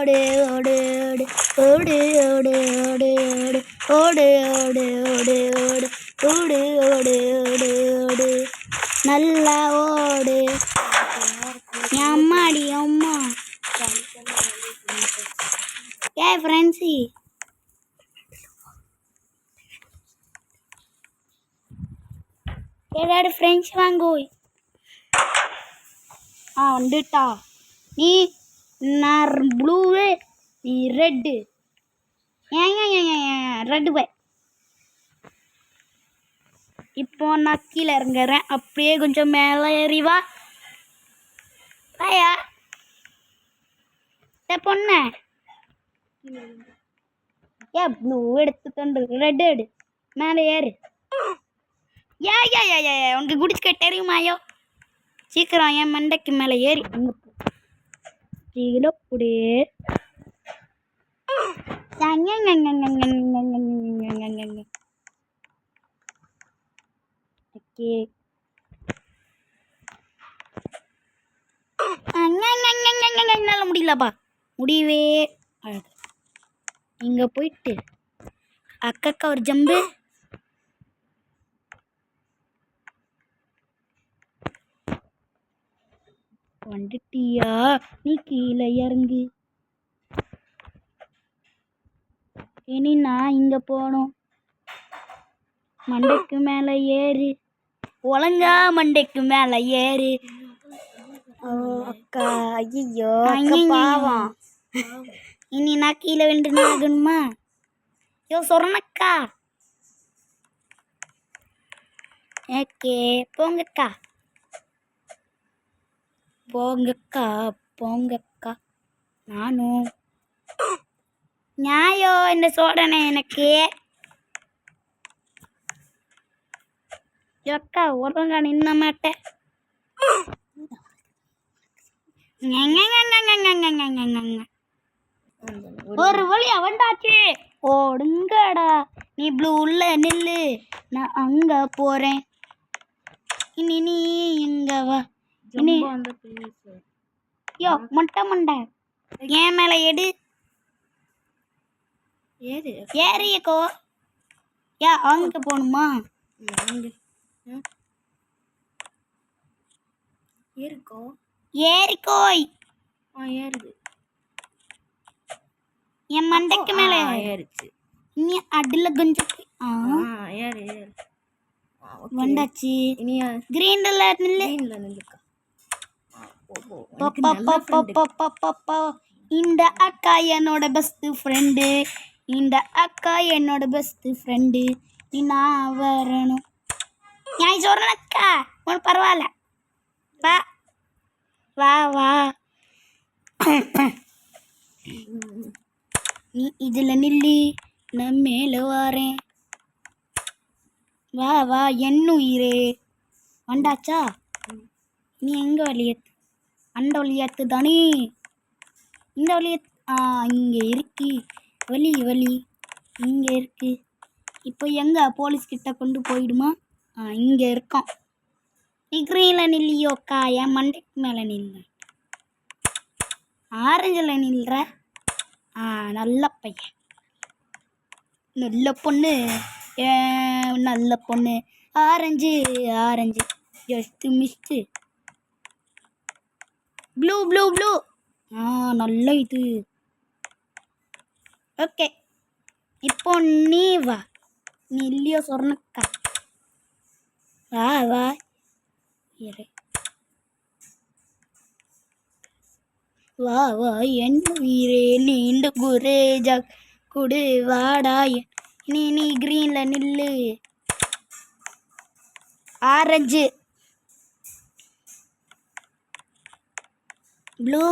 ஓடு ஓடு ஓடு ஓடு ஓடு ஓடு ஓடு ஓடு ஓடு ஓடு ஓடு ஓடு ஓடு நல்லா ஓடு அம்மாடி அம்மா ஃப்ரெண்ட்ஸி ஏதாவது ஃப்ரெண்ட்ஸ் வாங்கோய் வந்துட்டா நீ நான் ப்ளூவு நீ ரெட்டு ரெட்டு பை இப்போ நான் கீழே இறங்குறேன் அப்படியே கொஞ்சம் மேலே ஏறி வா ஐயா பொண்ண ப்ளூ எடுத்துக்கண்டு ரெட் எடு மேலே ஏறு உனக்கு குடிச்சுக்க தெரியுமாயோ சீக்கிரம் என் மண்டைக்கு மேலே ஏறி அங்கே கீழே அப்படியே ஓகே என்னால் முடியலப்பா முடியவே அழகு இங்கே போயிட்டு அக்கா ஒரு ஜம்பு வந்துட்டியா நீ கீழே இறங்கு இனி நான் இங்கே போகணும் மண்டைக்கு மேலே ஏறு ஒழுங்கா மண்டைக்கு மேலே ஏறு அக்கா ஐயோ பாவம் இனி நான் கீழே விண்டு ஆகணுமா சொரணக்கா ஓகே போங்கக்கா போங்கக்கா போங்கக்கா நானும் நியாயம் என்ன சொல்றேனே எனக்கு அக்கா ஒருங்க நின்ன மாட்டேன் ஒரு வழி அவன்டாச்சு ஓடுங்கடா நீ ப்ளூல நில்லு நான் அங்க போறேன் இனி நீ இங்க வா இனி மொட்டை மண்டை ஏன் மேல எடு ஏறியக்கோ அங்க போகணுமா ஏறிக்கோய் ஏறுது என் மண்டைக்கு மேல ஏறிச்சு இனி அடில கொஞ்சம் ஏறு ஏறு வந்தாச்சு இனி கிரீன்ல நில்லுக்கா இந்த அக்கா என்னோட பெஸ்ட் ஃப்ரெண்டு இந்த அக்கா என்னோட பெஸ்ட் ஃப்ரெண்டு நீ நான் வரணும் நான் சொல்றேன் அக்கா உனக்கு பரவாயில்ல வா வா வா நீ இதுல நில்லு நான் மேலே வாரேன் வா வா என்னுயிரே வந்தாச்சா நீ எங்கே வழியத்து அந்த வழியாத்து தானே இந்த வழிய இங்கே இருக்கு வழி வழி இங்கே இருக்கு இப்போ எங்கே போலீஸ்கிட்ட கொண்டு போயிடுமா இங்கே இருக்கோம் நீ கிரீனில் நில்லியோக்கா என் மண்டைக்கு மேலே நில்ல ஆரஞ்சில் நில்ற நல்ல பையன் நல்ல பொண்ணு நல்ல பொண்ணு orange orange just missed blue blue blue நல்ல இது ஓகே இப்போ நீ வா நீ இல்லையோ சொன்னக்கா வா வா இரு வா வா என் உயிரே நீண்ட குரேஜா குடு வாடா நீ கிரீன்ல நில்லு ஆரஞ்சு ப்ளூ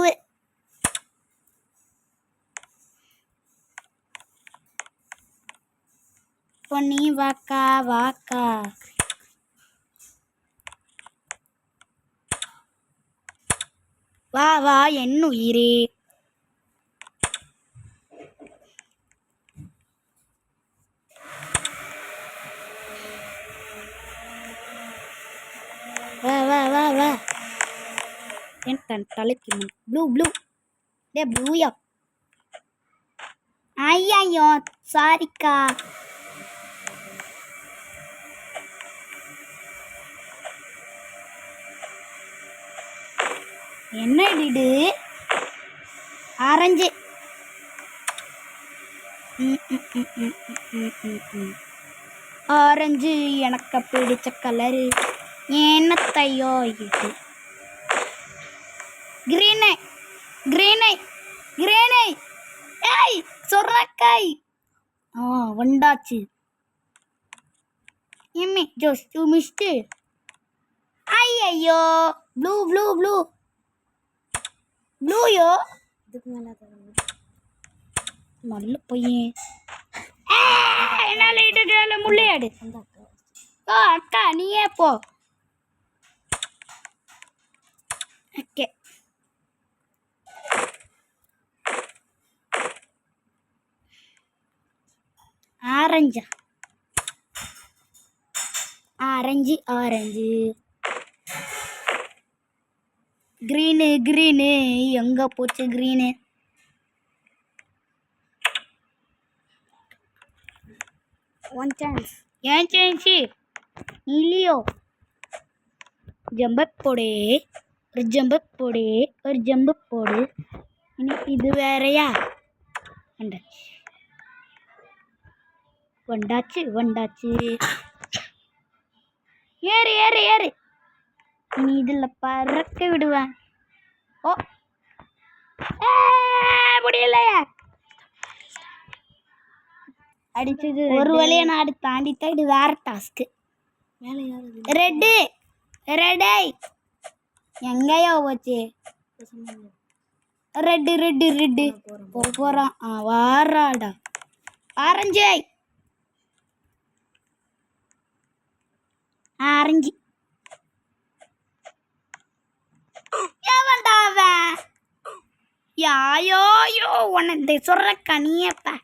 பொன்னி வாக்கா வாக்கா வா வா என் உயிரே வா வா வா வா என் தன் தலைக்கு ப்ளூ ப்ளூ டே ப்ளூயா ஐயோ சாரிக்கா. என்ன டிடு ஆரஞ்சு. ஆரஞ்சு எனக்கு பிடிச்ச கலரு. என்னத்தையோ இது கிரீனை கிரீனை கிரீனை. ஏய் சொர்ணக்காய். வந்தாச்சு. எம்மி ஜோஸ் டூ மிஸ்டு. ஐயோ ப்ளூ ப்ளூ ப்ளூ ப்ளூயோ. இதுக்கு மேலே நல்ல பையன். என்னால் இட்டு முள்ளையாடு. அந்த அக்கா அக்கா நீயே போ. ஓகே ஆரஞ்சா ஆரஞ்சு ஆரஞ்சு. கிரீனு கிரீனு எங்க போச்சு கிரீனு? One chance. ஏன் சான்ஸு இல்லையோ? ஜம்பக் போடு, ஒரு ஜம்பக் போடு, ஒரு ஜம்பு போடு. இன்னைக்கு இது வேறையா? வந்தாச்சு வந்தாச்சு வந்தாச்சு. ஏறு ஏறு ஏறு. இனி இதில் பறக்க விடுவேன். ஓ முடியலையா? அடிச்சது ஒரு வழியை நாடு தாண்டித்தான். இது வேற டாஸ்க்கு. மேலே யாரு? ரெட்டு ரெடை எங்கேயோ போச்சு? ரெட்டு ரெட்டு ரெட்டு போகிறான். வாராடா. Orange orange. ஏவன்டாவன் யாயோயோ உனக்கு சொல்றக்கா நீயப்பா.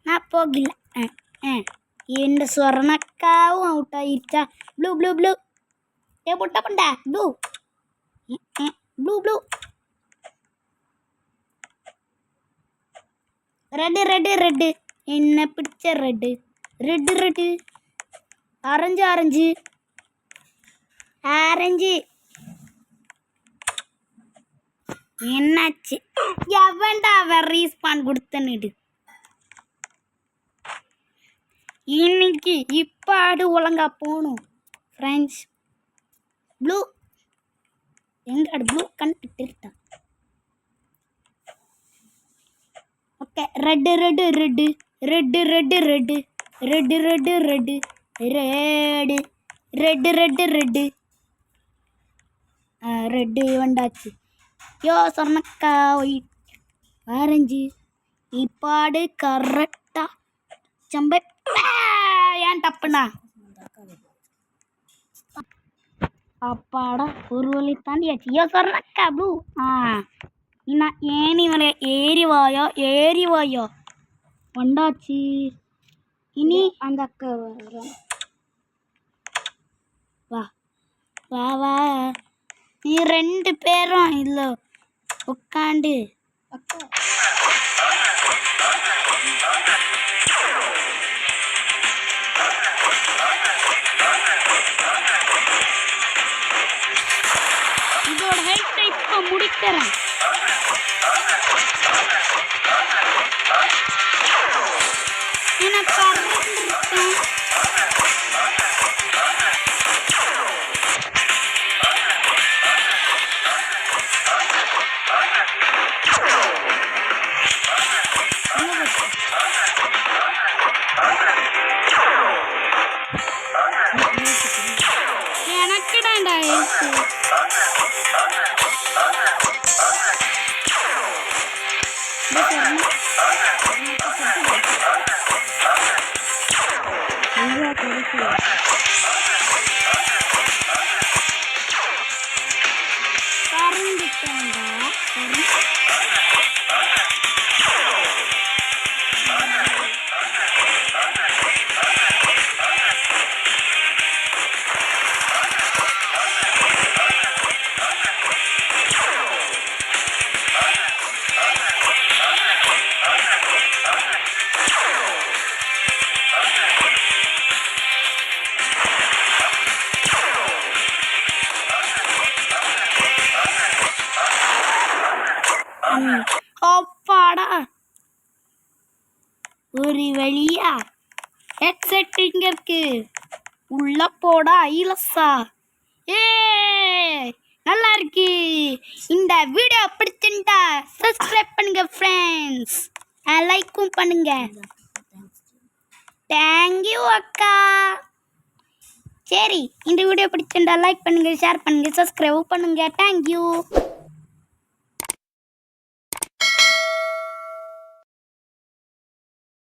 நான் போகல. இந்த சொரணக்காவும் அவுட் ஆயிடுச்சா? Blue blue blue. ஏ புட்ட பண்டா blue blue blue. Red red red. என்ன பிடிச்ச red red red. Orange orange orange. என்னாச்சு? எவன்டா அவன் ரீஸ்பான் கொடுத்தனுடு. இன்னைக்கு இப்பாடு ஒழுங்கா போகணும் ஃப்ரெண்ட்ஸ். ப்ளூ எங்காடு ப்ளூ கண்டுட்டா. Okay red red red red red red red red red red red red red. Red வந்தாச்சு. யோ சொன்னக்கா ஒயிட் ஆரஞ்சு. இப்பாடு கரெக்டா சம்பை. ஏன் தப்புண்ணா? அப்பாடா ஒரு வழி தாண்டியாச்சு. யோ சொன்னக்கா ப்ளூ. என்ன ஏனி வர ஏறி வாயோ ஏறி வாயோ. வந்தாச்சு. இனி அந்த அக்கா வா வா வா. நீ ரெண்டு பேரும் இல்லை உட்காண்டு. அக்கா இதோட ஹைட்டை இப்போ முடிக்கிறேன். எனக்கு பறந்துருக்கேன். எனக்குடாண்டா ஹெல்த்து. ஹெட்செட் இங்கே இருக்கு. உள்ள போட ஐலஸா. ஏ நல்லா இருக்கு. இந்த வீடியோ பிடிச்சிருந்தா சப்ஸ்கிரைப் பண்ணுங்க ஃப்ரெண்ட்ஸ். லைக்கும் பண்ணுங்க. தேங்க்யூ அக்கா. சரி, இந்த வீடியோ பிடிச்சிருந்தா லைக் பண்ணுங்க, ஷேர் பண்ணுங்க, சப்ஸ்கிரைப் பண்ணுங்க. தேங்க்யூ.